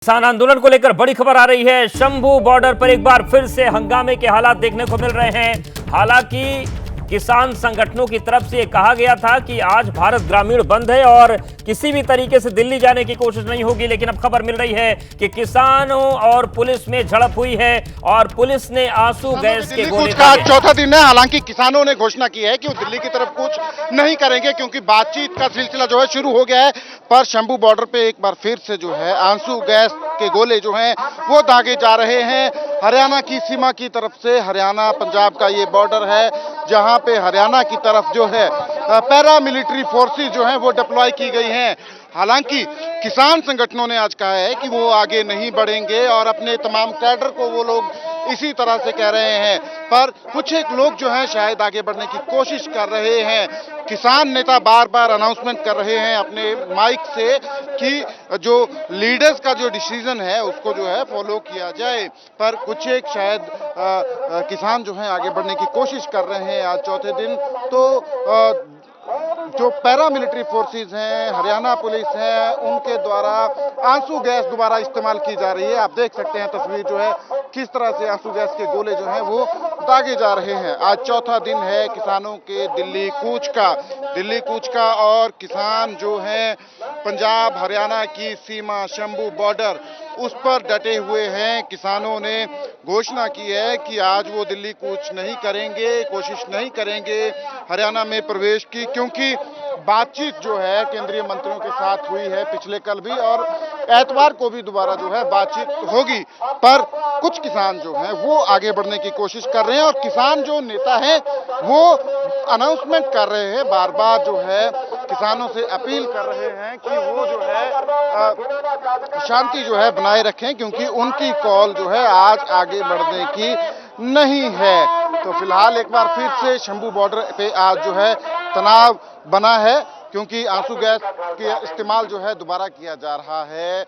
किसान आंदोलन को लेकर बड़ी खबर आ रही है। शंभू बॉर्डर पर एक बार फिर से हंगामे के हालात देखने को मिल रहे हैं। हालांकि किसान संगठनों की तरफ से कहा गया था कि आज भारत ग्रामीण बंद है और किसी भी तरीके से दिल्ली जाने की कोशिश नहीं होगी, लेकिन अब खबर मिल रही है कि किसानों और पुलिस में झड़प हुई है और पुलिस ने आंसू गैस के गोले का चौथा दिन है। हालांकि किसानों ने घोषणा की है कि वो दिल्ली की तरफ कुछ नहीं करेंगे क्योंकि बातचीत का सिलसिला जो है शुरू हो गया है। पर शंभू बॉर्डर पे एक बार फिर से जो है आंसू गैस के गोले जो हैं वो दागे जा रहे हैं। हरियाणा की सीमा की तरफ से, हरियाणा पंजाब का ये बॉर्डर है जहां पे हरियाणा की तरफ जो है पैरामिलिट्री फोर्सेस जो हैं वो डिप्लॉय की गई हैं। हालांकि किसान संगठनों ने आज कहा है कि वो आगे नहीं बढ़ेंगे और अपने तमाम कैडर को वो लोग इसी तरह से कह रहे हैं। पर कुछ एक लोग जो हैं शायद आगे बढ़ने की कोशिश कर रहे हैं। किसान नेता बार बार अनाउंसमेंट कर रहे हैं अपने माइक से कि जो लीडर्स का जो डिसीजन है उसको जो है फॉलो किया जाए। पर कुछ एक शायद किसान जो हैं आगे बढ़ने की कोशिश कर रहे हैं आज चौथे दिन। तो जो पैरामिलिट्री फोर्सेस हैं, हरियाणा पुलिस है, उनके द्वारा आंसू गैस दोबारा इस्तेमाल की जा रही है। आप देख सकते हैं तस्वीर जो है किस तरह से आंसू गैस के गोले जो हैं वो दागे जा रहे हैं। आज चौथा दिन है किसानों के दिल्ली कूच का और किसान जो हैं पंजाब हरियाणा की सीमा शंभू बॉर्डर उस पर डटे हुए हैं। किसानों ने घोषणा की है कि आज वो दिल्ली कूच नहीं करेंगे, कोशिश नहीं करेंगे हरियाणा में प्रवेश की, क्योंकि बातचीत जो है केंद्रीय मंत्रियों के साथ हुई है पिछले कल भी और एतवार को भी दोबारा जो है बातचीत होगी। पर कुछ किसान जो हैं वो आगे बढ़ने की कोशिश कर रहे हैं और किसान जो नेता हैं वो अनाउंसमेंट कर रहे हैं, बार बार जो है किसानों से अपील कर रहे हैं कि वो जो है शांति जो है बनाए रखें, क्योंकि उनकी कॉल जो है आज आगे बढ़ने की नहीं है। तो फिलहाल एक बार फिर से शंभू बॉर्डर पे आज जो है तनाव बना है, क्योंकि आंसू गैस के इस्तेमाल जो है दोबारा किया जा रहा है।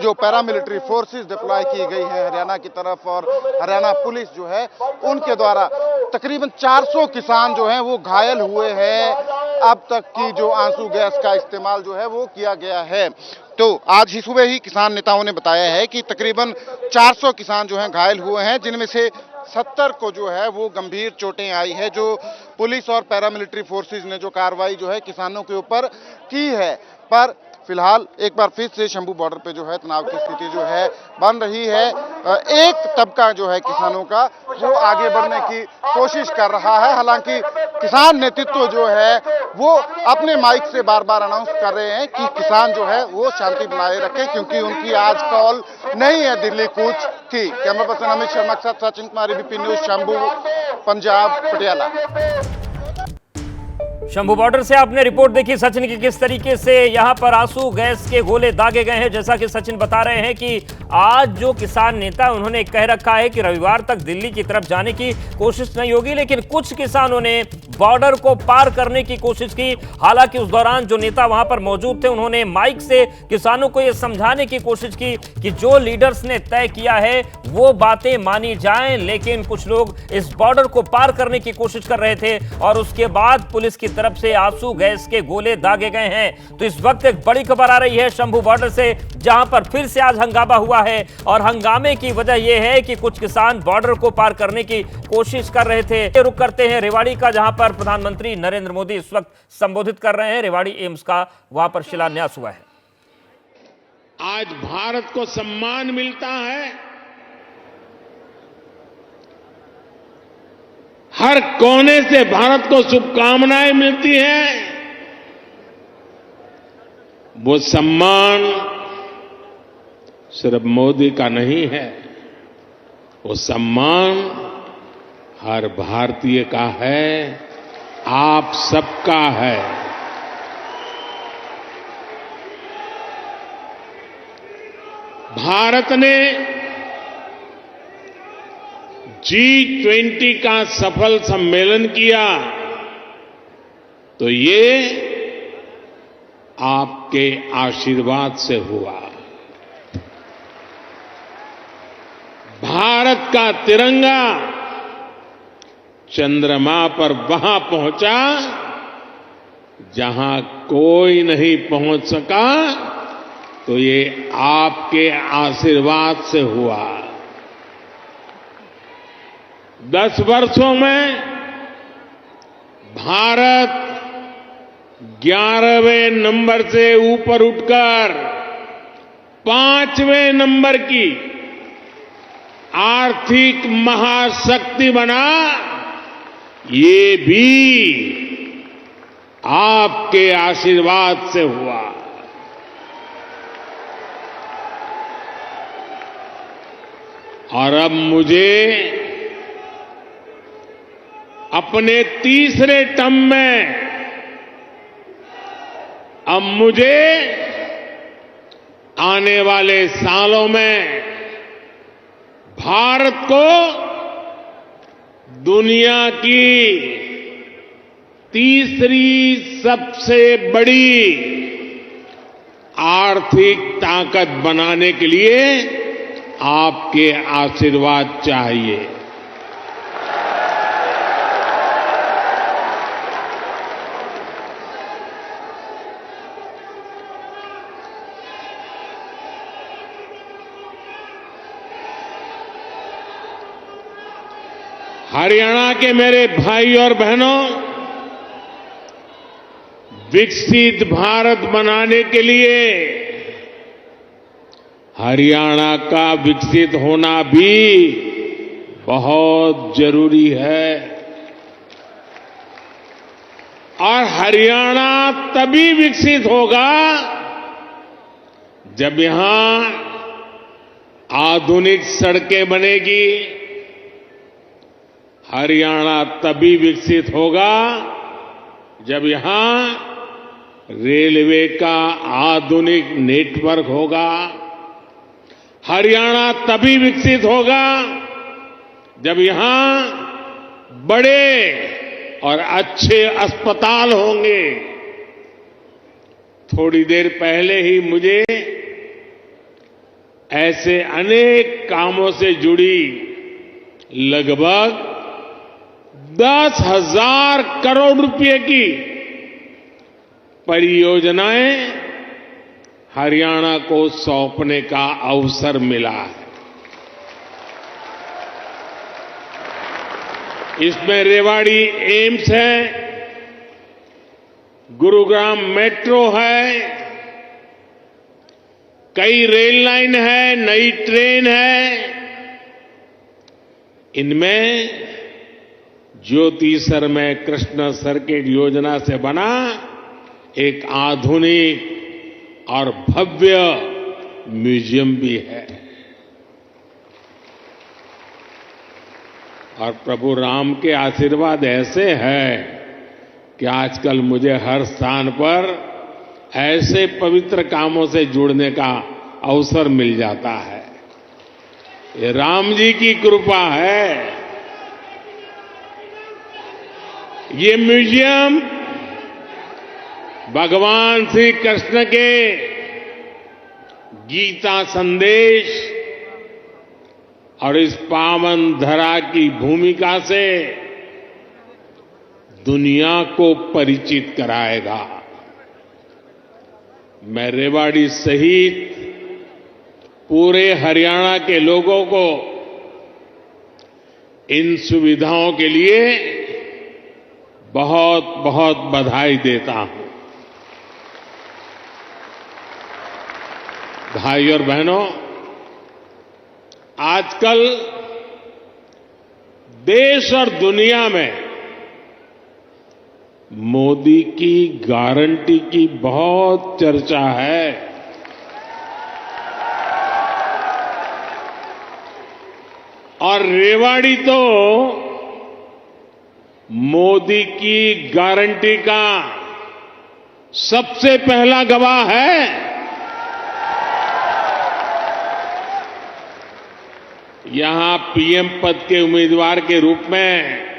जो पैरामिलिट्री फोर्सेस डिप्लॉय की गई है हरियाणा की तरफ और हरियाणा पुलिस जो है उनके द्वारा तकरीबन 400 किसान जो हैं वो घायल हुए हैं। अब तक की जो आंसू गैस का इस्तेमाल जो है वो किया गया है। तो आज ही सुबह ही किसान नेताओं ने बताया है कि तकरीबन 400 किसान जो हैं घायल हुए हैं, जिनमें से 70 को जो है वो गंभीर चोटें आई है। जो पुलिस और पैरामिलिट्री फोर्सेस ने जो कार्रवाई जो है किसानों के ऊपर की है। पर फिलहाल एक बार फिर से शंभू बॉर्डर पे जो है तनाव की स्थिति जो है बन रही है। एक तबका जो है किसानों का वो आगे बढ़ने की कोशिश कर रहा है। हालांकि किसान नेतृत्व जो है वो अपने माइक से बार बार अनाउंस कर रहे हैं कि किसान जो है वो शांति बनाए रखें, क्योंकि उनकी आज कॉल नहीं है दिल्ली कूच की। कैमरा पर्सन अमित शर्मा के साथ Sachin Kumar, ABP news, Shambhu Punjab, Patiala. Shambhu border से आपने रिपोर्ट देखी सचिन की, किस तरीके से यहां पर आंसू गैस के गोले दागे गए हैं। जैसा कि सचिन बता रहे हैं कि आज जो किसान नेता उन्होंने कह रखा है कि रविवार तक दिल्ली की तरफ जाने की कोशिश नहीं होगी, लेकिन कुछ किसानों ने बॉर्डर को पार करने की कोशिश की। हालांकि उस दौरान जो नेता वहां पर मौजूद थे उन्होंने माइक से किसानों को यह समझाने की कोशिश की कि जो लीडर्स ने तय किया है वो बातें मानी जाएं, लेकिन कुछ लोग इस बॉर्डर को पार करने की कोशिश कर रहे थे और उसके बाद पुलिस की तरफ से आंसू गैस के गोले दागे गए हैं। तो इस वक्त एक बड़ी खबर आ रही है शंभू बॉर्डर से, जहां पर फिर से आज हंगामा हुआ है और हंगामे की वजह यह है कि कुछ किसान बॉर्डर को पार करने की कोशिश कर रहे थे। रुक करते हैं रेवाड़ी का, जहां पर प्रधानमंत्री नरेंद्र मोदी इस वक्त संबोधित कर रहे हैं। रेवाड़ी एम्स का वहां पर शिलान्यास हुआ है। आज भारत को सम्मान मिलता है, हर कोने से भारत को शुभकामनाएं मिलती हैं। वो सम्मान सिर्फ मोदी का नहीं है, वो सम्मान हर भारतीय का है, आप सबका है। भारत ने G20 का सफल सम्मेलन किया तो ये आपके आशीर्वाद से हुआ। भारत का तिरंगा चंद्रमा पर वहां पहुंचा जहां कोई नहीं पहुंच सका, तो ये आपके आशीर्वाद से हुआ। 10 वर्षों में भारत 11वें नंबर से ऊपर उठकर 5वें नंबर की आर्थिक महाशक्ति बना, ये भी आपके आशीर्वाद से हुआ। और अब मुझे अपने तीसरे टर्म में आने वाले सालों में भारत को दुनिया की तीसरी सबसे बड़ी आर्थिक ताकत बनाने के लिए आपके आशीर्वाद चाहिए। हरियाणा के मेरे भाई और बहनों, विकसित भारत बनाने के लिए हरियाणा का विकसित होना भी बहुत जरूरी है। और हरियाणा तभी विकसित होगा जब यहां आधुनिक सड़कें बनेगी। हरियाणा तभी विकसित होगा जब यहां रेलवे का आधुनिक नेटवर्क होगा। हरियाणा तभी विकसित होगा जब यहां बड़े और अच्छे अस्पताल होंगे। थोड़ी देर पहले ही मुझे ऐसे अनेक कामों से जुड़ी लगभग 10,000 करोड़ रुपए की परियोजनाएं हरियाणा को सौंपने का अवसर मिला है। इसमें रेवाड़ी एम्स है, गुरुग्राम मेट्रो है, कई रेल लाइन है, नई ट्रेन है। इनमें ज्योति सरमय कृष्ण सर्किट योजना से बना एक आधुनिक और भव्य म्यूजियम भी है। और प्रभु राम के आशीर्वाद ऐसे हैं कि आजकल मुझे हर स्थान पर ऐसे पवित्र कामों से जुड़ने का अवसर मिल जाता है। ये राम जी की कृपा है। ये म्यूजियम भगवान श्री कृष्ण के गीता संदेश और इस पावन धरा की भूमिका से दुनिया को परिचित कराएगा। मैं रेवाड़ी सहित पूरे हरियाणा के लोगों को इन सुविधाओं के लिए बहुत बहुत बधाई देता हूं। भाई और बहनों, आजकल देश और दुनिया में मोदी की गारंटी की बहुत चर्चा है। और रेवाड़ी तो मोदी की गारंटी का सबसे पहला गवाह है। यहां पीएम पद के उम्मीदवार के रूप में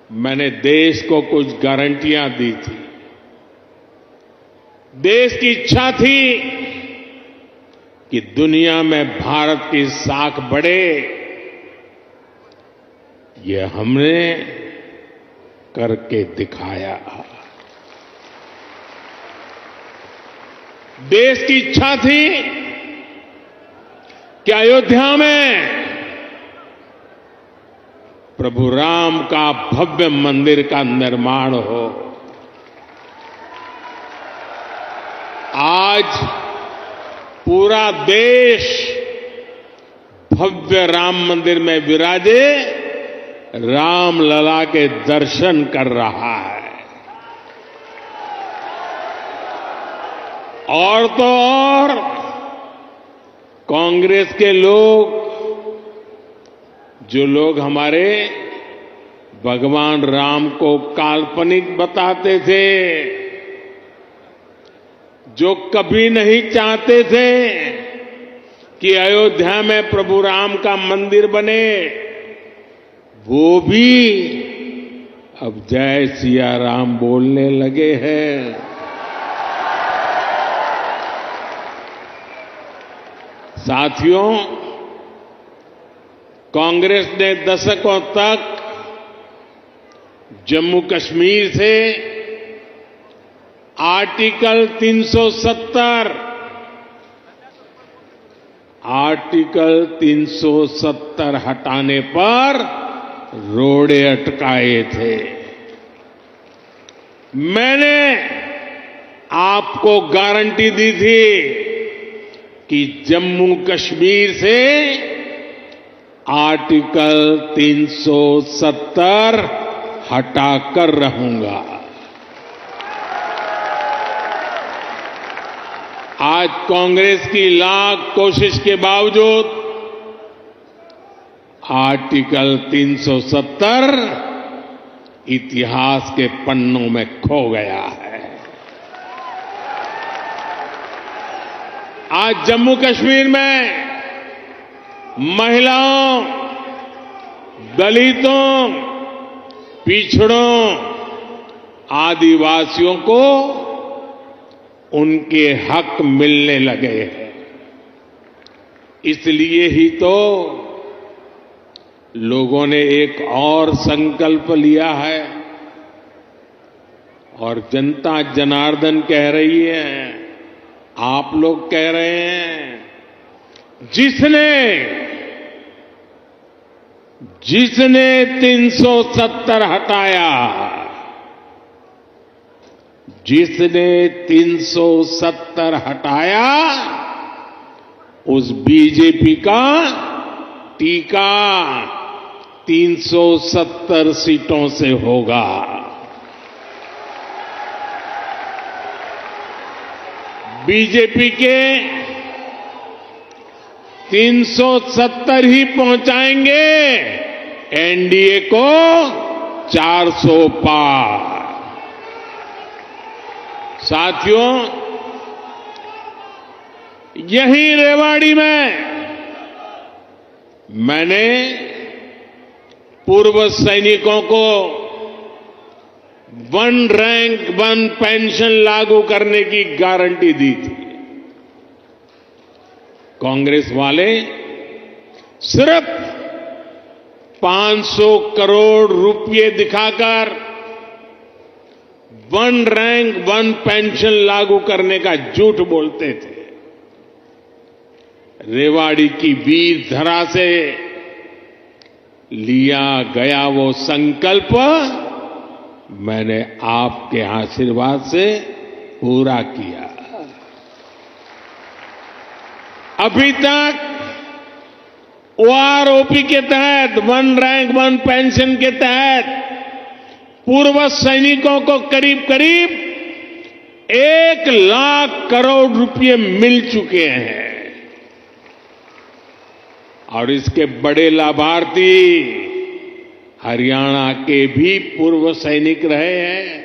मैंने देश को कुछ गारंटियां दी थी। देश की इच्छा थी कि दुनिया में भारत की साख बढ़े। ये हमने करके दिखाया। देश की इच्छा थी कि अयोध्या में प्रभु राम का भव्य मंदिर का निर्माण हो। आज पूरा देश भव्य राम मंदिर में विराजे राम लला के दर्शन कर रहा है। और तो और कांग्रेस के लोग, जो लोग हमारे भगवान राम को काल्पनिक बताते थे, जो कभी नहीं चाहते थे कि अयोध्या में प्रभु राम का मंदिर बने, वो भी अब जय सिया राम बोलने लगे हैं। साथियों, कांग्रेस ने दशकों तक जम्मू कश्मीर से आर्टिकल 370 हटाने पर रोड़े अटकाए थे। मैंने आपको गारंटी दी थी कि जम्मू कश्मीर से आर्टिकल 370 हटाकर रहूंगा। आज कांग्रेस की लाख कोशिश के बावजूद आर्टिकल 370 इतिहास के पन्नों में खो गया है। आज जम्मू कश्मीर में महिलाओं, दलितों, पिछड़ों, आदिवासियों को उनके हक मिलने लगे हैं। इसलिए ही तो लोगों ने एक और संकल्प लिया है और जनता जनार्दन कह रही है, आप लोग कह रहे हैं, जिसने 370 हटाया, जिसने 370 हटाया, उस बीजेपी का टीका 370 सीटों से होगा। बीजेपी के 370 ही पहुंचाएंगे एनडीए को 400 पार। साथियों, यहीं रेवाड़ी में मैंने पूर्व सैनिकों को 1 रैंक 1 पेंशन लागू करने की गारंटी दी थी। कांग्रेस वाले सिर्फ 500 करोड़ रुपए दिखाकर 1 रैंक 1 पेंशन लागू करने का झूठ बोलते थे। रेवाड़ी की वीर धरा से लिया गया वो संकल्प मैंने आपके आशीर्वाद से पूरा किया। अभी तक ओआरओपी के तहत 1 रैंक 1 पेंशन के तहत पूर्व सैनिकों को करीब करीब 1 लाख करोड़ रुपए मिल चुके हैं और इसके बड़े लाभार्थी हरियाणा के भी पूर्व सैनिक रहे हैं।